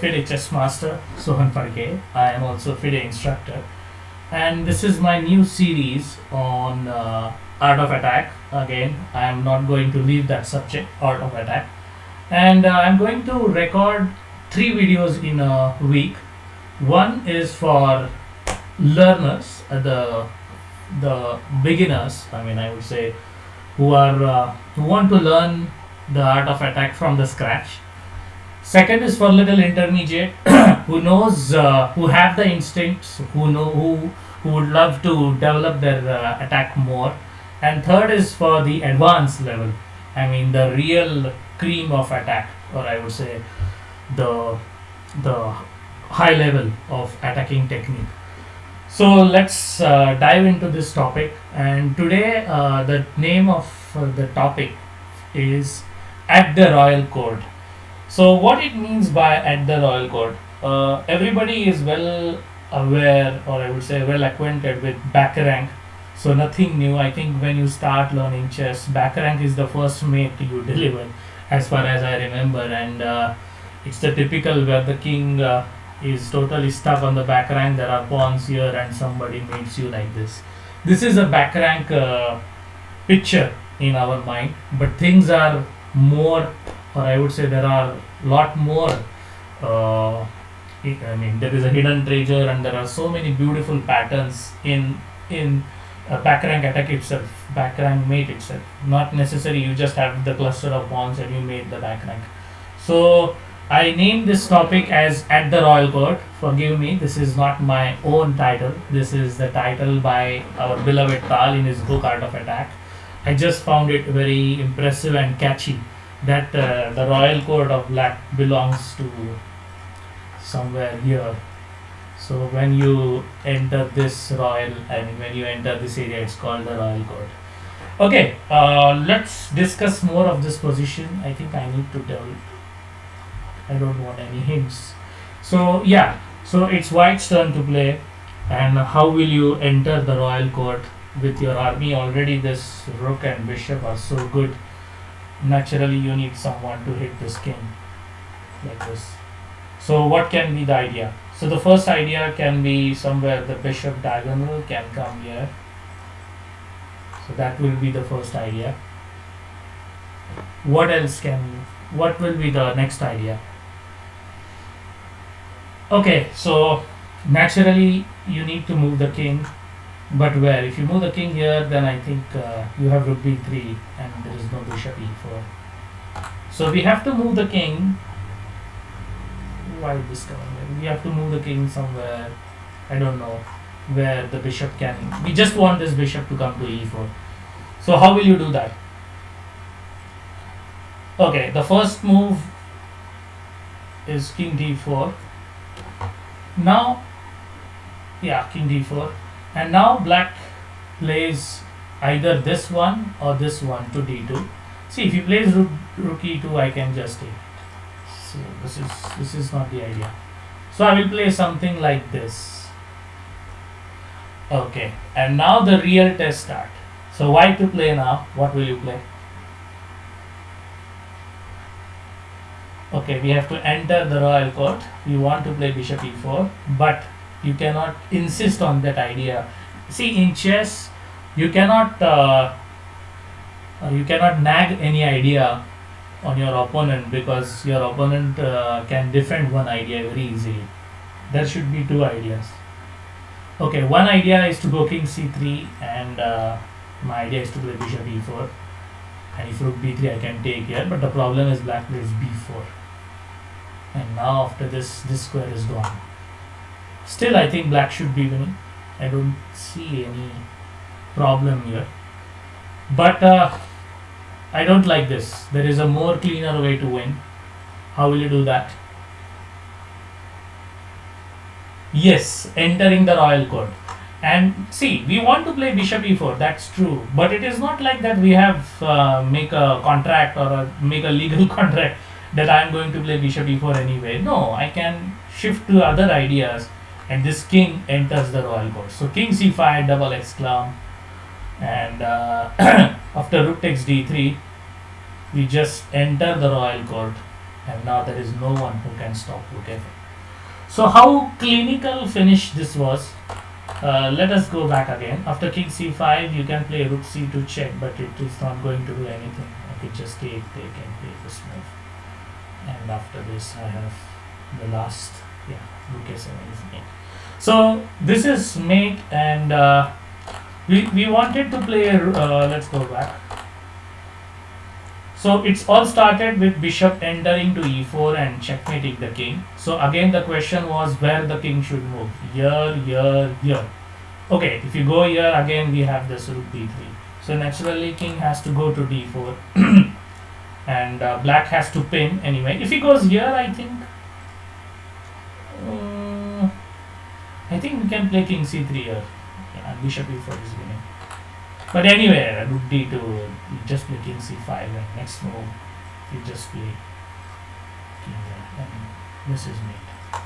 Fide chess master Sohan Phadke. I am also Fide instructor, and this is my new series on Art of Attack. Again, I am not going to leave that subject, Art of Attack, and I'm going to record 3 videos in a week. One is for learners, the beginners. I mean, I would say who want to learn the art of attack from the scratch. Second is for little intermediate who knows, who have the instincts, who would love to develop their attack more. And third is for the advanced level. I mean the real cream of attack, or I would say the high level of attacking technique. So let's dive into this topic. And today, the name of the topic is at the royal court. So what it means by at the royal court? Everybody is well aware, or I would say well acquainted with back rank. So nothing new. I think when you start learning chess, back rank is the first mate you deliver, as far as I remember, and it's the typical where the king is totally stuck on the back rank. There are pawns here, and somebody mates you like this. This is a back rank picture in our mind, but things are more, or I would say there are lot more. I mean, there is a hidden treasure, and there are so many beautiful patterns in back rank attack itself, back rank mate itself. Not necessary you just have the cluster of pawns and you made the back rank. So I named this topic as At the Royal Court. Forgive me, this is not my own title. This is the title by our beloved Tal in his book Art of Attack. I just found it very impressive and catchy that the Royal Court of Black belongs to somewhere here. So when you enter this when you enter this area, it's called the Royal Court. Okay, let's discuss more of this position. I think I need to tell. I don't want any hints. So yeah, so it's white's turn to play, and how will you enter the royal court with your army? Already this rook and bishop are so good. Naturally you need someone to hit this king like this. So what can be the idea? So the first idea can be somewhere the bishop diagonal can come here. So that will be the first idea. What will be the next idea? Okay, so naturally you need to move the king, but where? If you move the king here, then I think you have rook b3 and there is no bishop e4. So we have to move the king. Why this coming here? We have to move the king somewhere, I don't know, where the bishop can. We just want this bishop to come to e4. So how will you do that? Okay, the first move is king d4. Now, yeah, king d4, and now black plays either this one or this one to d2. See, if he plays rook e2, I can just take it. So this is not the idea. So I will play something like this. Okay, and now the real test start. So white to play now. What will you play? Okay, we have to enter the royal court. You want to play bishop e4, but you cannot insist on that idea. See, in chess, you cannot nag any idea on your opponent, because your opponent can defend one idea very easily. There should be 2 ideas. Okay, one idea is to go king c3, and my idea is to play bishop e4. And if rook b3, I can take here, but the problem is black plays b4. And now after this square is gone. Still, I think black should be winning. I don't see any problem here. But I don't like this. There is a more cleaner way to win. How will you do that? Yes, entering the royal court. And see, we want to play bishop e4, that's true. But it is not like that we have make a contract or make a legal contract that I am going to play bishop e4 anyway. No, I can shift to other ideas, and this king enters the royal court. So king c5, double exclam, and after rook takes d3, we just enter the royal court. and now there is no one who can stop rook f8. So how clinical finish this was. Let us go back again. After king c5, you can play rook c2 check, but it is not going to do anything. I could just take and play this move. And after this, I have the last, rook a7 is mate. So this is mate, and we wanted to play. Let's go back. So it's all started with bishop entering to e4 and checkmating the king. So again the question was where the king should move. Here. Okay, if you go here, again we have this rook b3. So naturally king has to go to d4 and black has to pin anyway. If he goes here, I think we can play king c3 here. Yeah, bishop e4 is winning. But anyway, rook d2, you just play king c5, and next move you just play king there, and this is mate.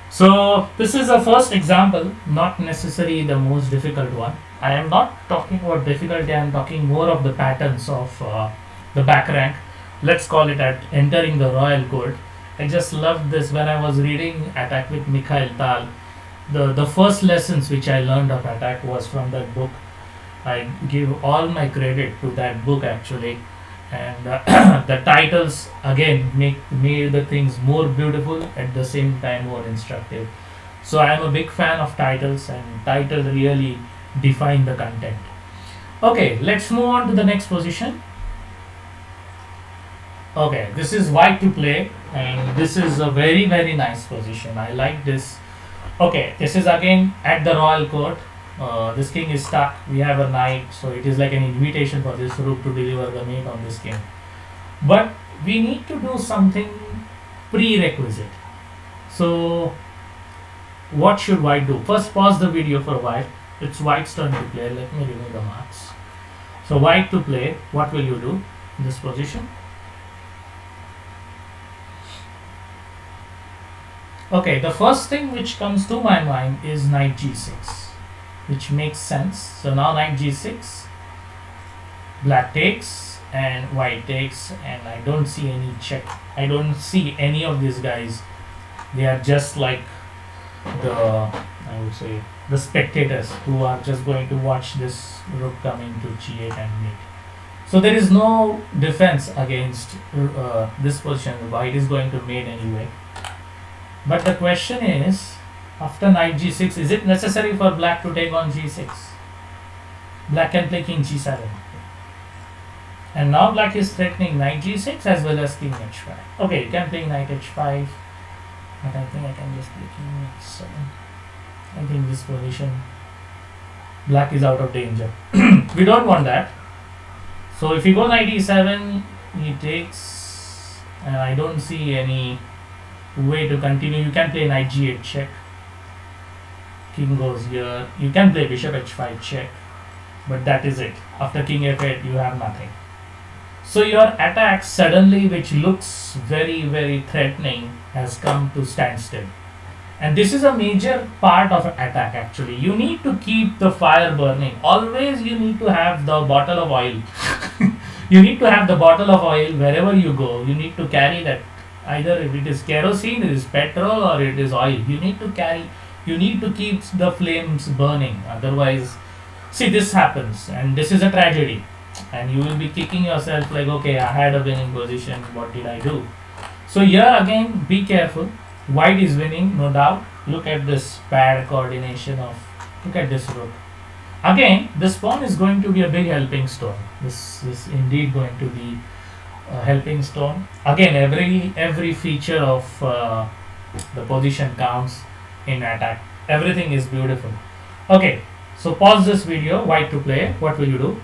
So this is a first example, not necessarily the most difficult one. I am not talking about difficulty, I am talking more of the patterns of the back rank. Let's call it at entering the royal court. I just loved this when I was reading Attack with Mikhail Tal. The first lessons which I learned of attack was from that book. I give all my credit to that book actually, and the titles again made the things more beautiful, at the same time more instructive. So I am a big fan of titles, and titles really define the content. Okay, let's move on to the next position. Okay, this is white to play, and this is a very nice position. I like this. Okay, this is again at the royal court. This king is stuck. We have a knight, so it is like an invitation for this rook to deliver the mate on this king. But we need to do something prerequisite. So what should white do? First, pause the video for white. It's white's turn to play. Let me remove the marks. So white to play. What will you do in this position? Okay, the first thing which comes to my mind is knight g6. Which makes sense. So now knight g6, black takes and white takes, and I don't see any check. I don't see any of these guys. They are just like the spectators who are just going to watch this rook coming to g8 and mate. So there is no defense against this position. White is going to mate anyway. But the question is, after knight g6, is it necessary for black to take on g6? Black can play king g7. And now black is threatening knight g6 as well as king h5. Okay, you can play knight h5. But I think I can just play king h7. I think this position, black is out of danger. We don't want that. So if you go knight e7, he takes. And I don't see any way to continue. You can play knight g8 check. King goes here. You can play bishop h5 check, but that is it. After king f8, you have nothing. So your attack suddenly, which looks very threatening, has come to standstill. And this is a major part of attack actually. You need to keep the fire burning. Always you need to have the bottle of oil. You need to have the bottle of oil wherever you go. You need to carry that. Either if it is kerosene, it is petrol, or it is oil. You need to carry. You need to keep the flames burning. Otherwise, see, this happens, and this is a tragedy. And you will be kicking yourself like, okay, I had a winning position. What did I do? So here again, be careful. White is winning, no doubt. Look at this bad coordination of. Look at this rook. Again, this pawn is going to be a big helping stone. This is indeed going to be a helping stone. Again, every feature of the position counts in attack. Everything is beautiful. Okay, so pause this video. White to play. What will you do?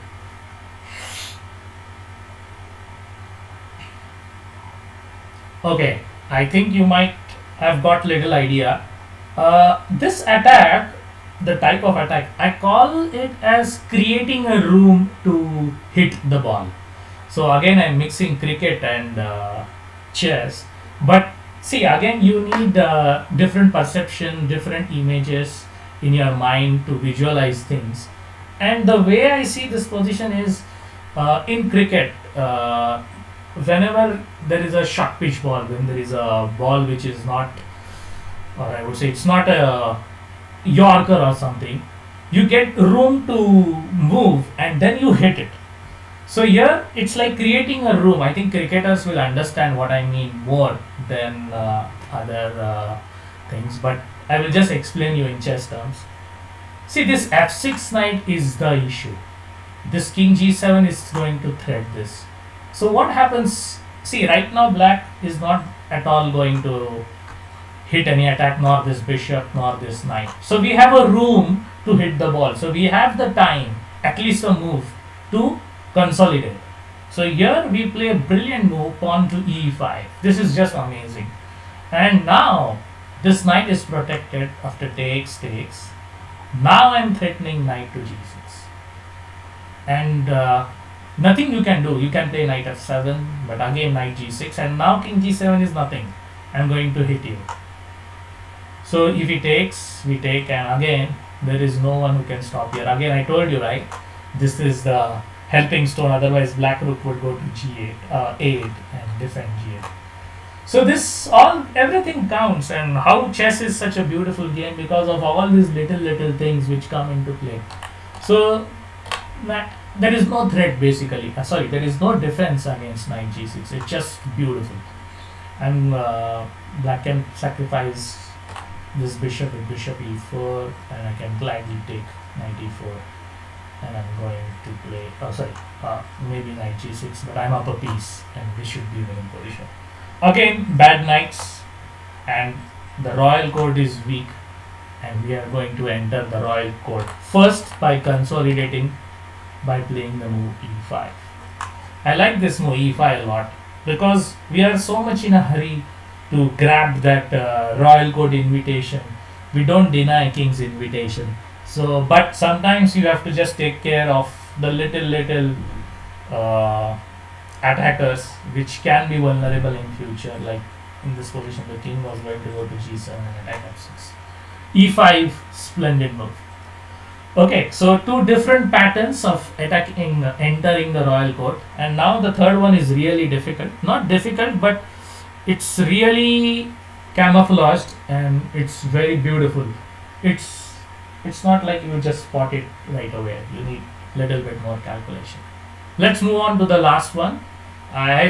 Okay, I think you might have got little idea. This attack, the type of attack, I call it as creating a room to hit the ball. So again, I'm mixing cricket and chess, but see, again, you need different perception, different images in your mind to visualize things. And the way I see this position is in cricket, whenever there is a short pitch ball, when there is a ball which is not, or I would say it's not a Yorker or something, you get room to move and then you hit it. So here it's like creating a room. I think cricketers will understand what I mean more than other things, but I will just explain you in chess terms. See, this f6 knight is the issue. This king g7 is going to threat this. So what happens? See, right now black is not at all going to hit any attack, nor this bishop, nor this knight. So we have a room to hit the ball. So we have the time, at least a move, to consolidate. So here we play a brilliant move, pawn to e5. This is just amazing. And now this knight is protected after takes. Now I'm threatening knight to g6. And nothing you can do. You can play knight f7, but again knight g6. And now king g7 is nothing. I'm going to hit you. So if he takes, we take, and again there is no one who can stop here. Again I told you, right, this is the helping stone, otherwise black rook would go to g8, 8 and defend g8. So this everything counts, and how chess is such a beautiful game because of all these little things which come into play. So there is no threat basically. There is no defense against knight g6. It's just beautiful, and black can sacrifice this bishop with bishop e4, and I can gladly take knight e4, and I'm going to play maybe knight g6, but I'm up a piece and this should be winning position. Again, bad knights, and the royal court is weak, and we are going to enter the royal court first by consolidating by playing the move e5. I like this move e5 a lot because we are so much in a hurry to grab that royal court invitation. We don't deny king's invitation. So, but sometimes you have to just take care of the little attackers which can be vulnerable in future. Like in this position, the king was going to go to g7 and attack f6. e5, splendid move. Okay, so two different patterns of attacking, entering the royal court, and now the third one is really difficult. Not difficult, but it's really camouflaged and it's very beautiful. It's not like you just spot it right away. You need little bit more calculation. Let's move on to the last one. I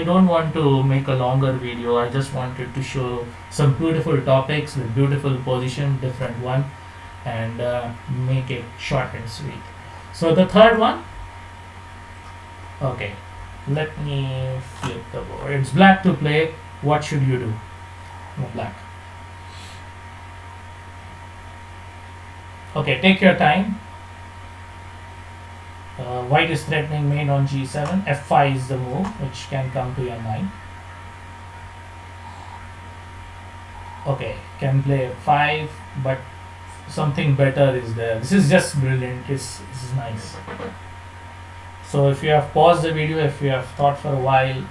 don't want to make a longer video. I just wanted to show some beautiful topics with beautiful position, different one, and make it short and sweet. So the third one, okay, let me flip the board. It's black to play. What should you do? No, black. Okay, take your time. White is threatening mate on g7. f5 is the move which can come to your mind. Okay, can play f5, but something better is there. This is just brilliant. This is nice. So if you have paused the video, if you have thought for a while,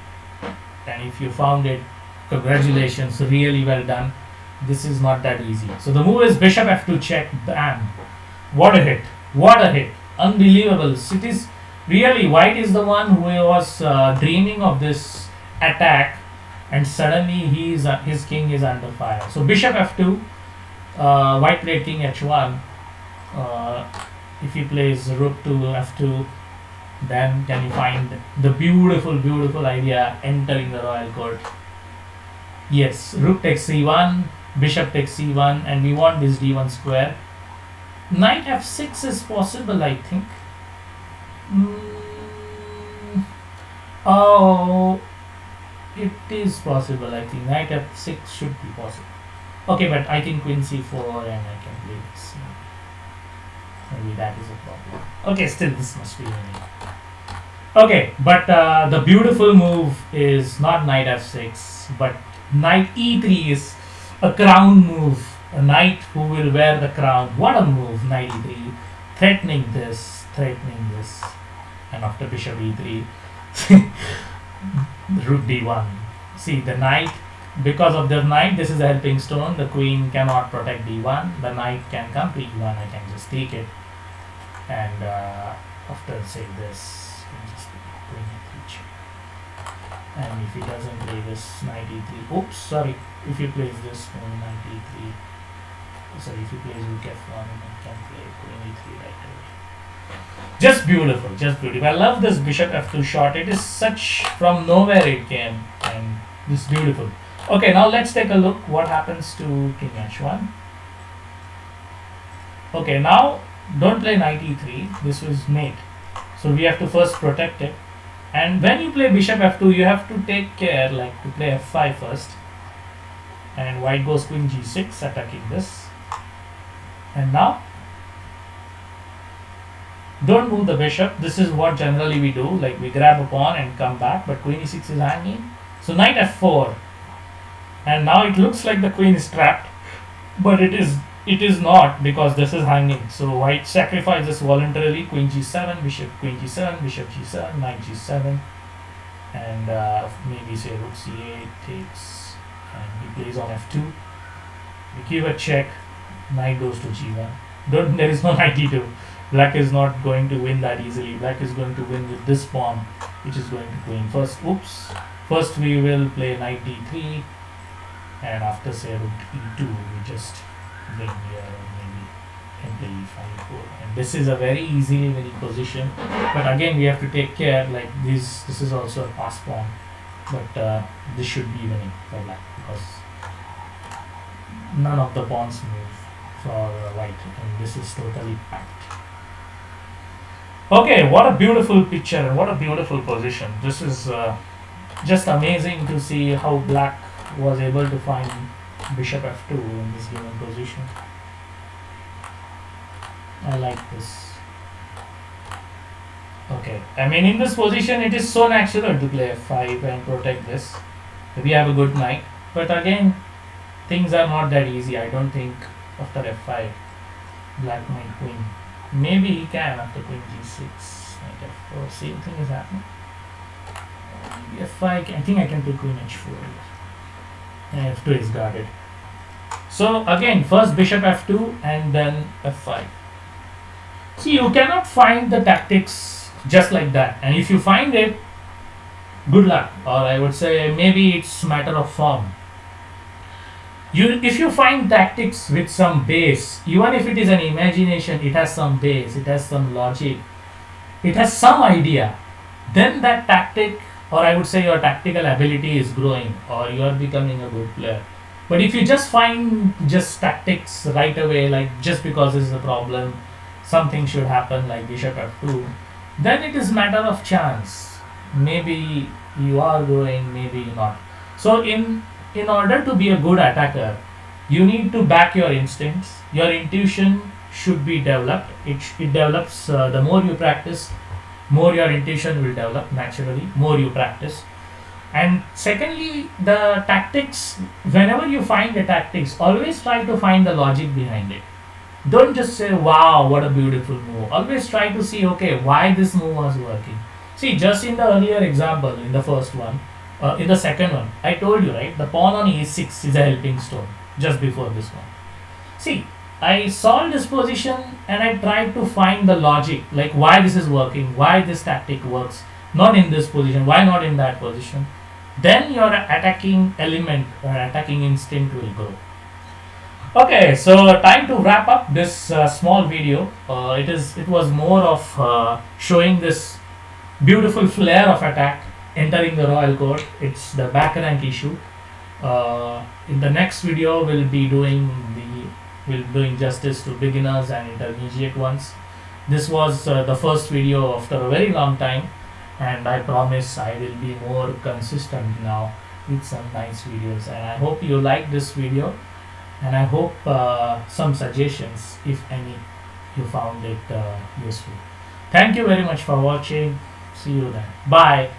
and if you found it, congratulations, really well done. This is not that easy. So the move is bishop f2 check. Bam! What a hit! What a hit! Unbelievable. It is really, white is the one who was dreaming of this attack, and suddenly his king is under fire. So bishop f2, white played king h1. If he plays rook to f2, then can you find the beautiful idea entering the royal court? Yes, rook takes c1, bishop takes c1, and we want this d1 square. Knight f6 is possible, I think. Oh, it is possible, I think. Knight f6 should be possible. Okay, but I think queen c4 and I can play this. Maybe that is a problem. Okay, still this must be winning. Okay, but the beautiful move is not knight f6, but knight e3 is a crown move. A knight who will wear the crown. What a move, knight e3. Threatening this, and after bishop e3, rook d1. See, the knight, because of the knight, this is a helping stone. The queen cannot protect d1. The knight can come to e1. I can just take it, and after say this, just queen e3 check. And if he doesn't play this knight e3, oops, sorry, if he plays this knight e3, sorry, if he plays rook f1, he can play queen e3 right away. Just beautiful, just beautiful. I love this bishop f2 shot. It is such, from nowhere it came, and it's beautiful. Okay, now let's take a look what happens to king h1. Okay, now don't play knight e3. This was mate, so we have to first protect it. And when you play bishop f2, you have to take care, like to play f5 first. And white goes queen g6, attacking this. And now, don't move the bishop. This is what generally we do, like we grab a pawn and come back, but queen e6 is hanging. So knight f4. And now it looks like the queen is trapped, but it is not, because this is hanging. So white sacrifices voluntarily, queen g7, bishop queen g7, bishop g7, knight g7, and maybe say rook c8 takes, and he plays on f2. We give a check, knight goes to g1. There is no knight e2. Black is not going to win that easily. Black is going to win with this pawn, which is going to queen first. Oops. First we will play knight d3, and after say rook e2, we just bring here, or maybe can play e5, 4. And this is a very easily winning position, but again we have to take care, like this is also a pass pawn, but this should be winning for black, because none of the pawns move for white, and this is totally packed. Okay, what a beautiful picture and what a beautiful position. This is just amazing to see how black was able to find bishop f2 in this given position. I like this. Okay, I mean in this position it is so natural to play f5 and protect this. We have a good knight, but again things are not that easy. I don't think after f5 black might win. Maybe he can after queen g6, knight f4, same thing is happening. f5, I think I can play queen h4. And f2 is guarded. So again, first bishop f2 and then f5. See, you cannot find the tactics just like that, and if you find it, good luck, or I would say maybe it's matter of form. If you find tactics with some base, even if it is an imagination, it has some base, it has some logic, it has some idea, then that tactic, or I would say your tactical ability is growing, or you are becoming a good player. But if you just find just tactics right away, like just because this is a problem, something should happen like bishop f2, then it is matter of chance. Maybe you are growing, maybe not. So in order to be a good attacker, you need to back your instincts. Your intuition should be developed. It develops the more you practice, more your intuition will develop naturally, more you practice. And secondly, the tactics, whenever you find the tactics, always try to find the logic behind it. Don't just say, wow, what a beautiful move. Always try to see, okay, why this move was working. See, just in the earlier example, in the first one, in the second one, I told you, right, the pawn on e6 is a helping stone, just before this one. See, I solved this position and I tried to find the logic, like why this is working, why this tactic works, not in this position, why not in that position. Then your attacking element or attacking instinct will grow. Okay, so time to wrap up this small video. It was more of showing this beautiful flair of attack entering the royal court. It's the back rank issue. In the next video, we'll be doing justice to beginners and intermediate ones. This was the first video after a very long time, and I promise I will be more consistent now with some nice videos. And I hope you like this video, and I hope some suggestions, if any, you found it useful. Thank you very much for watching. See you then. Bye.